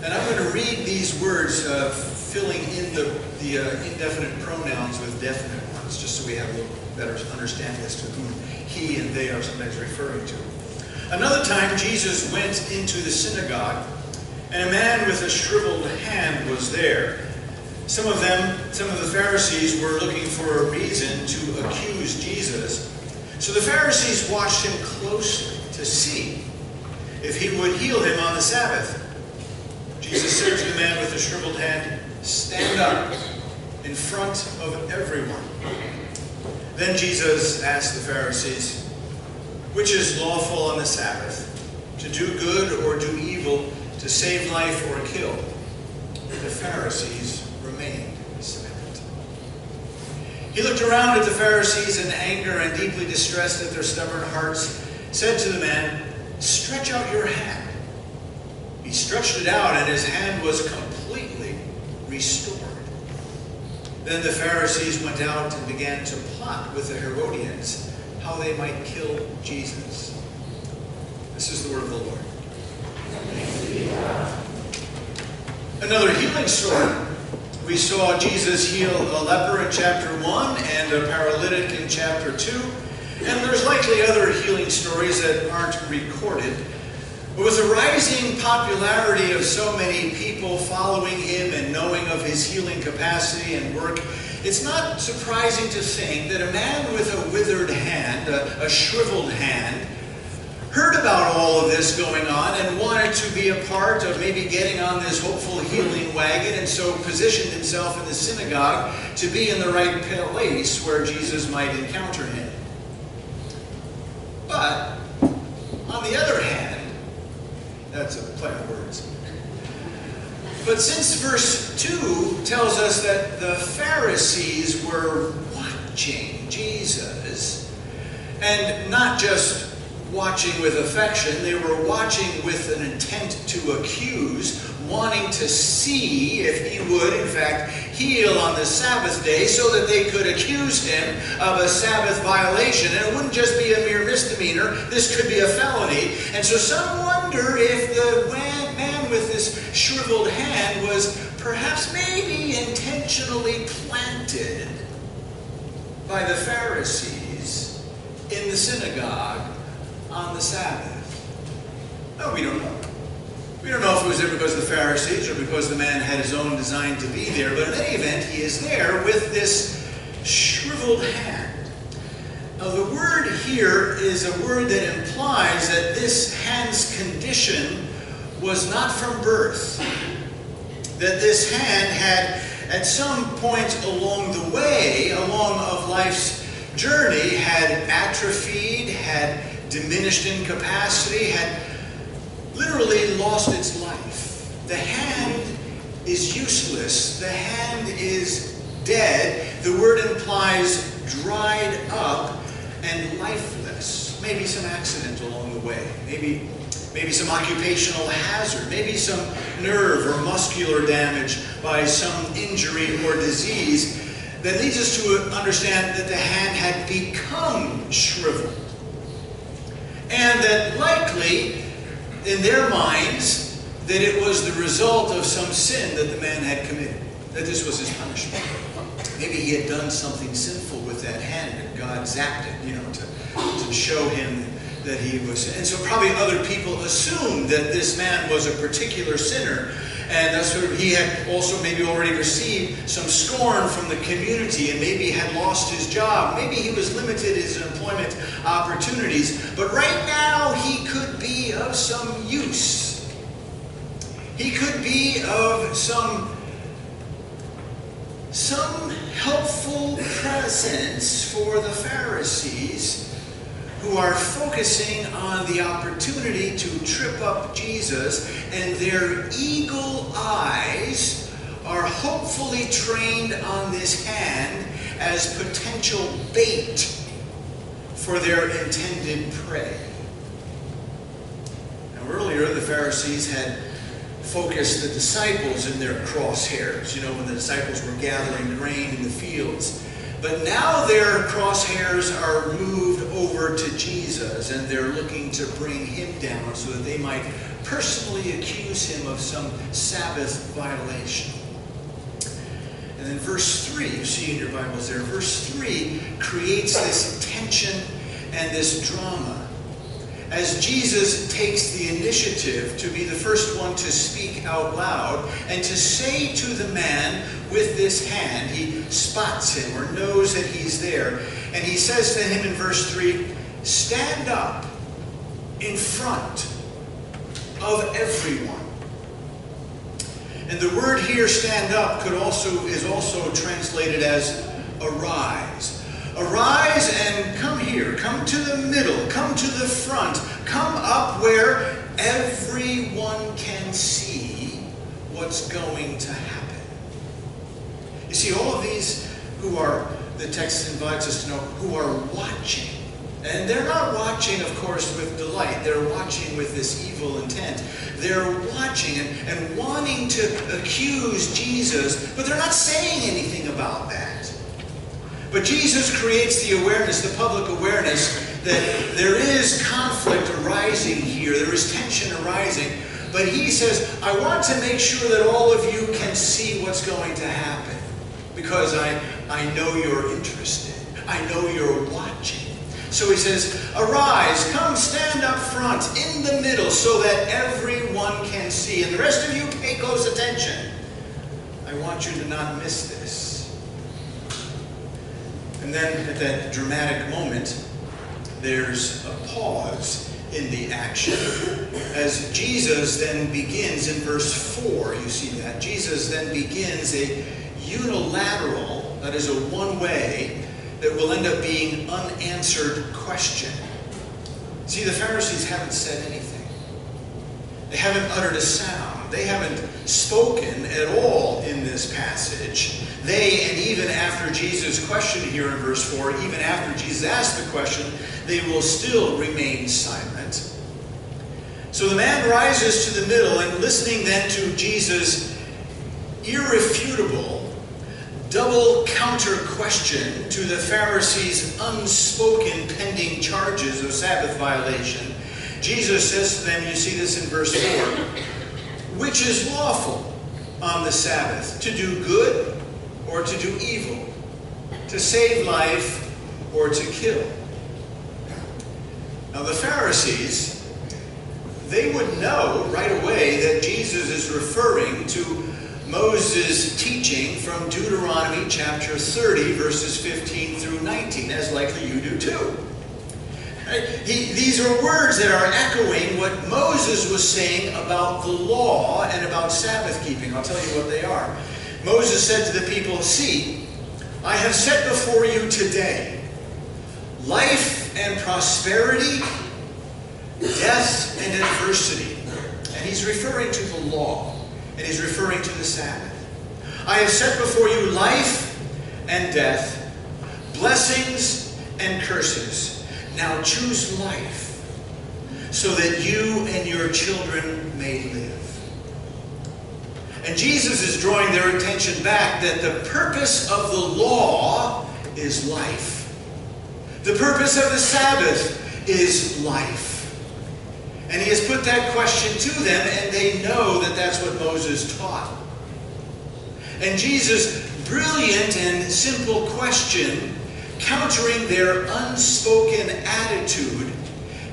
And I'm going to read these words, filling in the indefinite pronouns with definite ones, just so we have a little better understanding as to who he and they are sometimes referring to. Another time, Jesus went into the synagogue, and a man with a shriveled hand was there. Some of the Pharisees were looking for a reason to accuse Jesus. So the Pharisees watched him closely to see if he would heal him on the Sabbath. Jesus said to the man with the shriveled hand, "Stand up in front of everyone." Then Jesus asked the Pharisees, "Which is lawful on the Sabbath, to do good or do evil, to save life or kill?" The Pharisees remained silent. He looked around at the Pharisees in anger and deeply distressed at their stubborn hearts, said to the man, "Stretch out your hand." He stretched it out, and his hand was completely restored. Then the Pharisees went out and began to plot with the Herodians how they might kill Jesus. This is the word of the Lord. Another healing story. We saw Jesus heal a leper in chapter 1 and a paralytic in chapter 2. And there's likely other healing stories that aren't recorded. But with the rising popularity of so many people following him and knowing of his healing capacity and work, it's not surprising to think that a man with a withered hand, a shriveled hand, heard about all of this going on and wanted to be a part of maybe getting on this hopeful healing wagon, and so positioned himself in the synagogue to be in the right place where Jesus might encounter him. But, on the other hand, that's a play on words. But since verse 2 tells us that the Pharisees were watching Jesus, and not just watching with affection, they were watching with an intent to accuse, wanting to see if he would, in fact, heal on the Sabbath day so that they could accuse him of a Sabbath violation. And it wouldn't just be a mere misdemeanor, this could be a felony. And so some wonder if the man with this shriveled hand was perhaps maybe intentionally planted by the Pharisees in the synagogue on the Sabbath. No, we don't know. We don't know if it was there because of the Pharisees or because the man had his own design to be there, but in any event, he is there with this shriveled hand. Now, the word here is a word that implies that this hand's condition was not from birth. That this hand had, at some point along the way, along of life's journey, had atrophied, had diminished in capacity, had literally lost its life. The hand is useless. The hand is dead. The word implies dried up and lifeless. Maybe some accident along the way. Maybe some occupational hazard. Maybe some nerve or muscular damage by some injury or disease that leads us to understand that the hand had become shriveled. And that likely, in their minds, that it was the result of some sin that the man had committed. That this was his punishment. Maybe he had done something sinful with that hand and God zapped it, to show him that he was. And so probably other people assumed that this man was a particular sinner. And that's sort of, he had also maybe already received some scorn from the community and maybe had lost his job. Maybe he was limited in his employment opportunities. But right now he could be of some use. He could be of some helpful presence for the Pharisees, who are focusing on the opportunity to trip up Jesus, and their eagle eyes are hopefully trained on this hand as potential bait for their intended prey. Now, earlier, the Pharisees had focused the disciples in their crosshairs, when the disciples were gathering grain in the fields. But now their crosshairs are moved over to Jesus, and they're looking to bring him down so that they might personally accuse him of some Sabbath violation. And then verse 3, you see in your Bibles there, verse 3 creates this tension and this drama as Jesus takes the initiative to be the first one to speak out loud and to say to the man with this hand, he spots him or knows that he's there, and he says to him in verse 3, stand up in front of everyone. And the word here, stand up, is also translated as arise. Arise and come here. Come to the middle. Come to the front. Come up where everyone can see what's going to happen. You see, all of these the text invites us to know, who are watching. And they're not watching, of course, with delight. They're watching with this evil intent. They're watching and wanting to accuse Jesus, but they're not saying anything about that. But Jesus creates the awareness, the public awareness, that there is conflict arising here. There is tension arising. But he says, I want to make sure that all of you can see what's going to happen. Because I know you're interested. I know you're watching. So he says, arise, come stand up front, in the middle, so that everyone can see. And the rest of you pay close attention. I want you to not miss this. And then at that dramatic moment, there's a pause in the action as Jesus then begins in verse 4. You see that. Jesus then begins a unilateral, that is a one-way, that will end up being unanswered question. See, the Pharisees haven't said anything. They haven't uttered a sound. They haven't spoken at all in this passage. They, and even after Jesus' question here in verse 4, even after Jesus asked the question, they will still remain silent. So the man rises to the middle, and listening then to Jesus' irrefutable, double counter question to the Pharisees' unspoken pending charges of Sabbath violation, Jesus says to them, you see this in verse 4, which is lawful on the Sabbath, to do good or to do evil, to save life or to kill? Now the Pharisees, they would know right away that Jesus is referring to Moses' teaching from Deuteronomy chapter 30, verses 15 through 19, as likely you do too. Right? These are words that are echoing what Moses was saying about the law and about Sabbath keeping. I'll tell you what they are. Moses said to the people, see, I have set before you today life and prosperity, death and adversity. And he's referring to the law. And he's referring to the Sabbath. I have set before you life and death, blessings and curses. Now choose life, so that you and your children may live. And Jesus is drawing their attention back that the purpose of the law is life. The purpose of the Sabbath is life. And he has put that question to them, and they know that that's what Moses taught. And Jesus' brilliant and simple question, countering their unspoken attitude,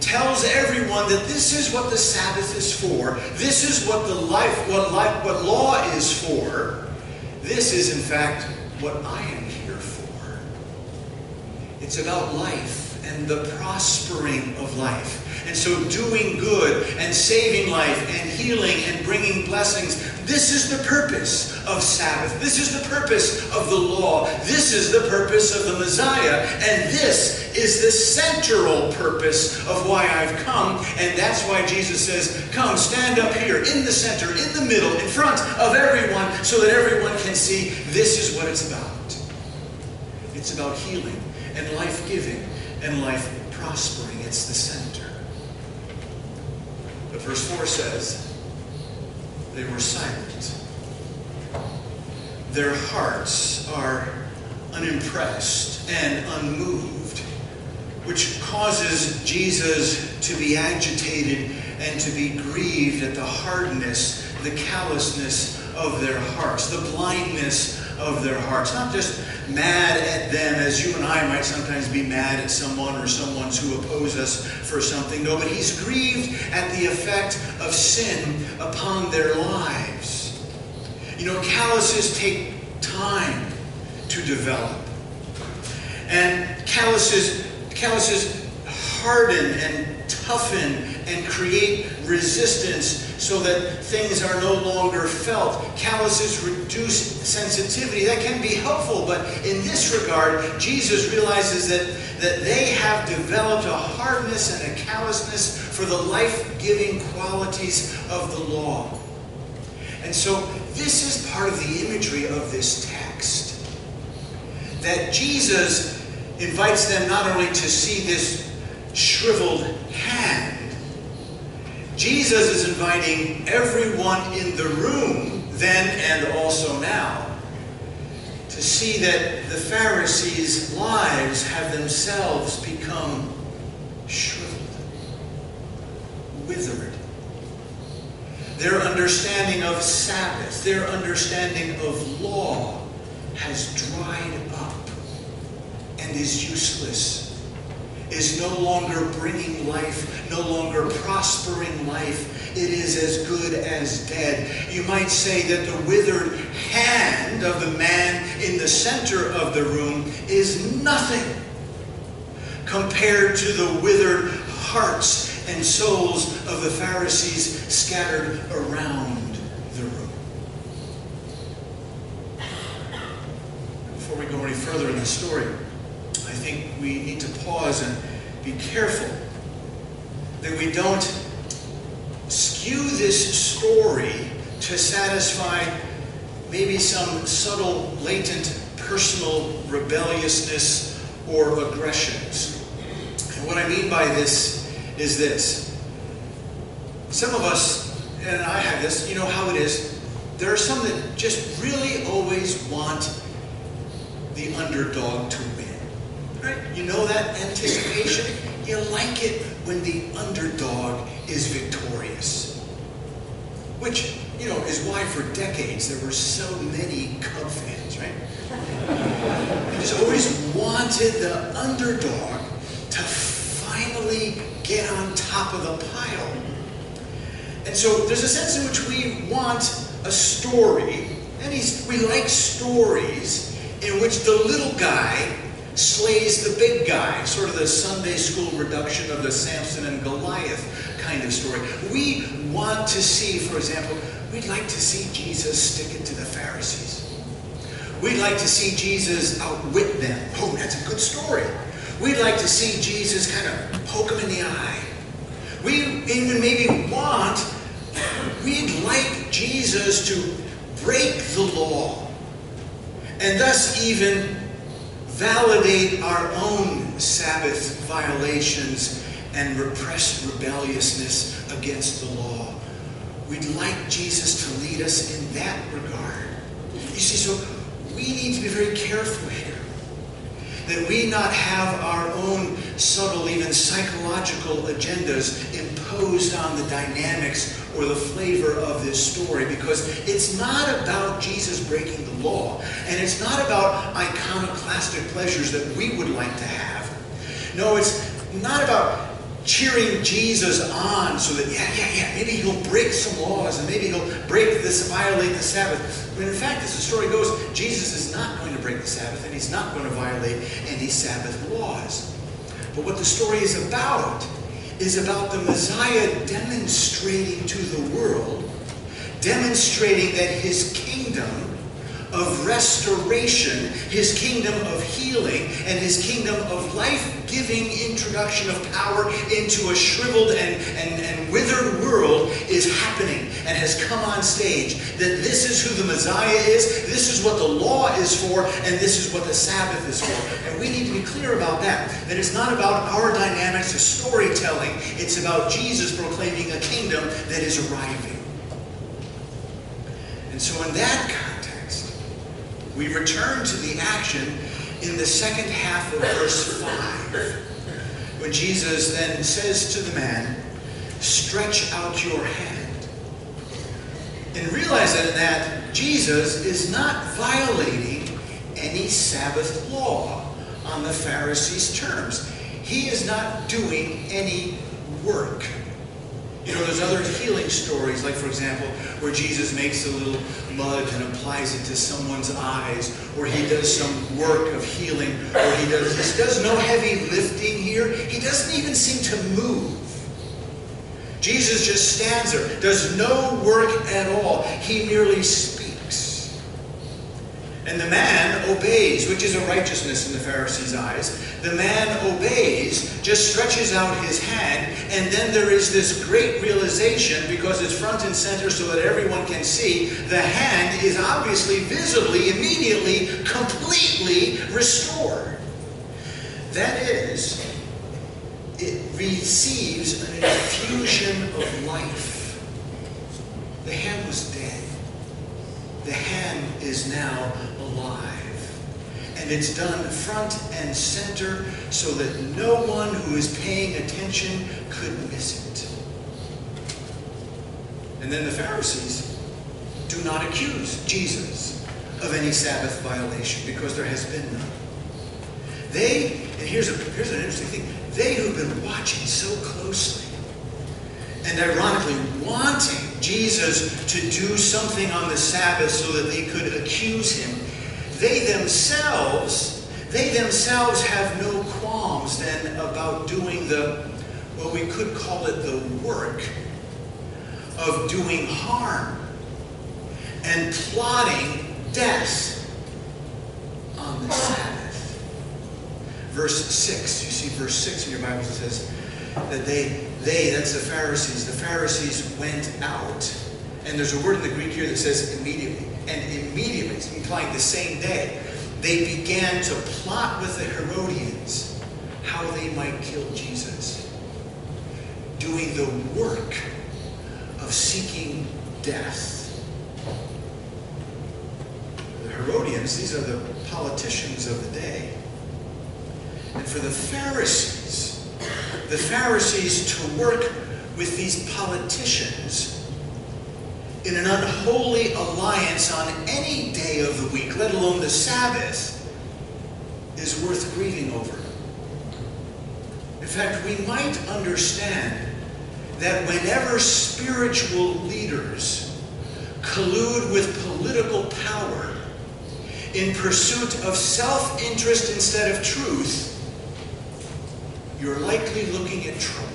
tells everyone that this is what the Sabbath is for. This is what what law is for. This is, in fact, what I am here for. It's about life and the prospering of life. And so doing good and saving life and healing and bringing blessings, this is the purpose of Sabbath. This is the purpose of the law. This is the purpose of the Messiah. And this is the central purpose of why I've come. And that's why Jesus says, come, stand up here in the center, in the middle, in front of everyone, so that everyone can see this is what it's about. It's about healing and life-giving and life prospering. It's the center. But verse 4 says, they were silent. Their hearts are unimpressed and unmoved, which causes Jesus to be agitated and to be grieved at the hardness, the callousness of their hearts, the blindness of their hearts. Not just mad at them as you and I might sometimes be mad at someone or someone who oppose us for something. No, but he's grieved at the effect of sin upon their lives. You know, calluses take time to develop. And calluses harden and toughen and create resistance so that things are no longer felt. Calluses reduce sensitivity. That can be helpful, but in this regard, Jesus realizes that they have developed a hardness and a callousness for the life-giving qualities of the law. And so this is part of the imagery of this text. That Jesus invites them not only to see this shriveled hand, Jesus is inviting everyone in the room, then and also now, to see that the Pharisees' lives have themselves become shriveled, withered. Their understanding of Sabbath, their understanding of law has dried up and is useless, is no longer bringing life, no longer prospering life. It is as good as dead. You might say that the withered hand of the man in the center of the room is nothing compared to the withered hearts and souls of the Pharisees scattered around the room. Before we go any further in the story, I think we need to pause and be careful that we don't skew this story to satisfy maybe some subtle, latent, personal rebelliousness or aggressions. And what I mean by this is this. Some of us, and I have this, you know how it is, there are some that just really always want the underdog to win. Right? You know that anticipation? You like it when the underdog is victorious. Which, you know, is why for decades there were so many Cub fans, right? You just always wanted the underdog to finally get on top of the pile. And so there's a sense in which we want a story, and we like stories in which the little guy slays the big guy, sort of the Sunday school reduction of the Samson and Goliath kind of story. We want to see, for example, we'd like to see Jesus stick it to the Pharisees. We'd like to see Jesus outwit them. Oh, that's a good story. We'd like to see Jesus kind of poke him in the eye. We even maybe we'd like Jesus to break the law and thus even validate our own Sabbath violations and repressed rebelliousness against the law. We'd like Jesus to lead us in that regard. You see, so we need to be very careful here that we not have our own subtle, even psychological agendas imposed on the dynamics or the flavor of this story, because it's not about Jesus breaking the law, and it's not about iconoclastic pleasures that we would like to have. No, it's not about cheering Jesus on so that, maybe he'll break some laws and maybe he'll violate the Sabbath. But in fact, as the story goes, Jesus is not going to break the Sabbath and he's not going to violate any Sabbath laws. But what the story is about the Messiah demonstrating to the world, demonstrating that his kingdom of restoration, his kingdom of healing, and his kingdom of life-giving introduction of power into a shriveled and withered world is happening and has come on stage. That this is who the Messiah is, this is what the law is for, and this is what the Sabbath is for. And we need to be clear about that. That it's not about our dynamics of storytelling, it's about Jesus proclaiming a kingdom that is arriving. And so in that context, we return to the action in the second half of verse 5, when Jesus then says to the man, stretch out your hand. And realize that Jesus is not violating any Sabbath law on the Pharisees' terms. He is not doing any work. You know, there's other healing stories, like, for example, where Jesus makes a little mud and applies it to someone's eyes, or he does some work of healing, or he does no heavy lifting here. He doesn't even seem to move. Jesus just stands there, does no work at all. He merely speaks. And the man obeys, which is a righteousness in the Pharisees' eyes. The man obeys, just stretches out his hand, and then there is this great realization, because it's front and center so that everyone can see, the hand is obviously, visibly, immediately, completely restored. That is, it receives an infusion of life. The hand was dead. The hand is now alive. And it's done front and center so that no one who is paying attention could miss it. And then the Pharisees do not accuse Jesus of any Sabbath violation, because there has been none. And here's an interesting thing, they who've been watching so closely and ironically wanting Jesus to do something on the Sabbath so that they could accuse him, they themselves have no qualms then about doing we could call it the work of doing harm and plotting death on the Sabbath. Verse 6, you see verse 6 in your Bible, it says that that's the Pharisees went out. And there's a word in the Greek here that says immediately. And immediately, it's implying the same day, they began to plot with the Herodians how they might kill Jesus. Doing the work of seeking death. The Herodians, these are the politicians of the day. And for the Pharisees to work with these politicians in an unholy alliance on any day of the week, let alone the Sabbath, is worth grieving over. In fact, we might understand that whenever spiritual leaders collude with political power in pursuit of self-interest instead of truth, you're likely looking at trouble.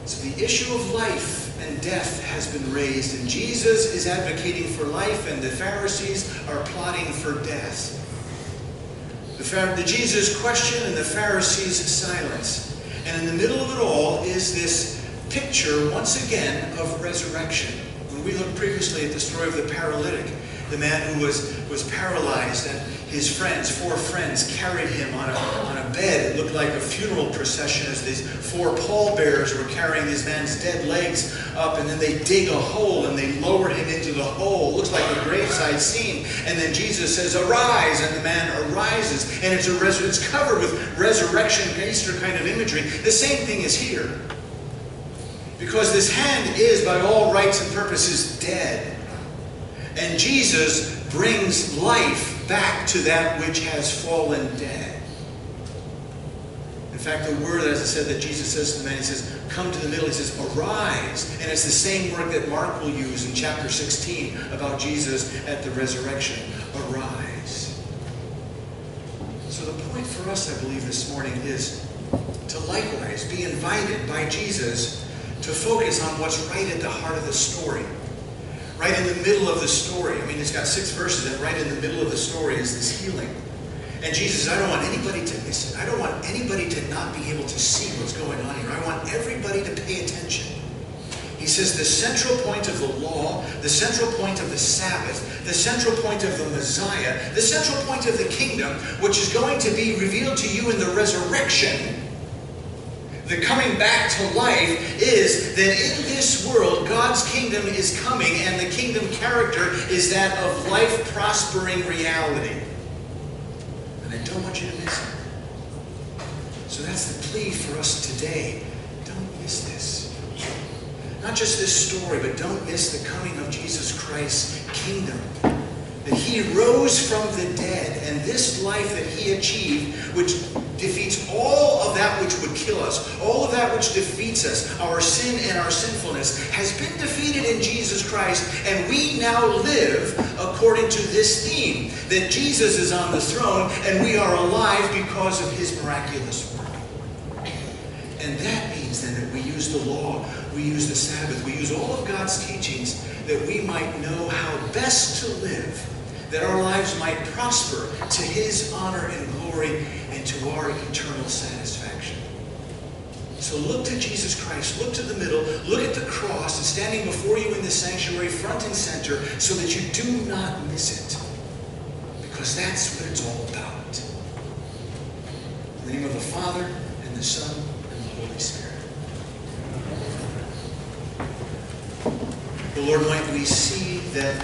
So the issue of life and death has been raised, and Jesus is advocating for life, and the Pharisees are plotting for death. The Jesus question and the Pharisees' silence. And in the middle of it all is this picture, once again, of resurrection. When we looked previously at the story of the paralytic, the man who was paralyzed, and his friends, 4 friends, carried him on a bed. It looked like a funeral procession as these 4 pallbearers were carrying this man's dead legs up, and then they dig a hole and they lowered him into the hole. It looks like a graveside scene. And then Jesus says, "Arise," and the man arises. And it's covered with resurrection, Easter kind of imagery. The same thing is here. Because this hand is, by all rights and purposes, dead. And Jesus brings life back to that which has fallen dead. In fact, the word, as I said, that Jesus says to the man, he says, come to the middle, he says, arise. And it's the same word that Mark will use in chapter 16 about Jesus at the resurrection. Arise. So the point for us, I believe, this morning is to likewise be invited by Jesus to focus on what's right at the heart of the story. Right in the middle of the story. I mean, it's got 6 verses, and right in the middle of the story is this healing. And Jesus says, I don't want anybody to miss it. I don't want anybody to not be able to see what's going on here. I want everybody to pay attention. He says the central point of the law, the central point of the Sabbath, the central point of the Messiah, the central point of the kingdom, which is going to be revealed to you in the resurrection, the coming back to life, is that in this world, God's kingdom is coming, and the kingdom character is that of life-prospering reality. And I don't want you to miss it. So that's the plea for us today. Don't miss this. Not just this story, but don't miss the coming of Jesus Christ's kingdom. That he rose from the dead, and this life that he achieved, which defeats all of that which would kill us, all of that which defeats us, our sin and our sinfulness, has been defeated in Jesus Christ, and we now live according to this theme, that Jesus is on the throne, and we are alive because of his miraculous work. And that means then that we use the law, we use the Sabbath, we use all of God's teachings that we might know how best to live, that our lives might prosper to his honor and glory and to our eternal satisfaction. So look to Jesus Christ, look to the middle, look at the cross and standing before you in the sanctuary front and center so that you do not miss it. Because that's what it's all about. In the name of the Father, and the Son, and the Holy Spirit. The Lord, might we see that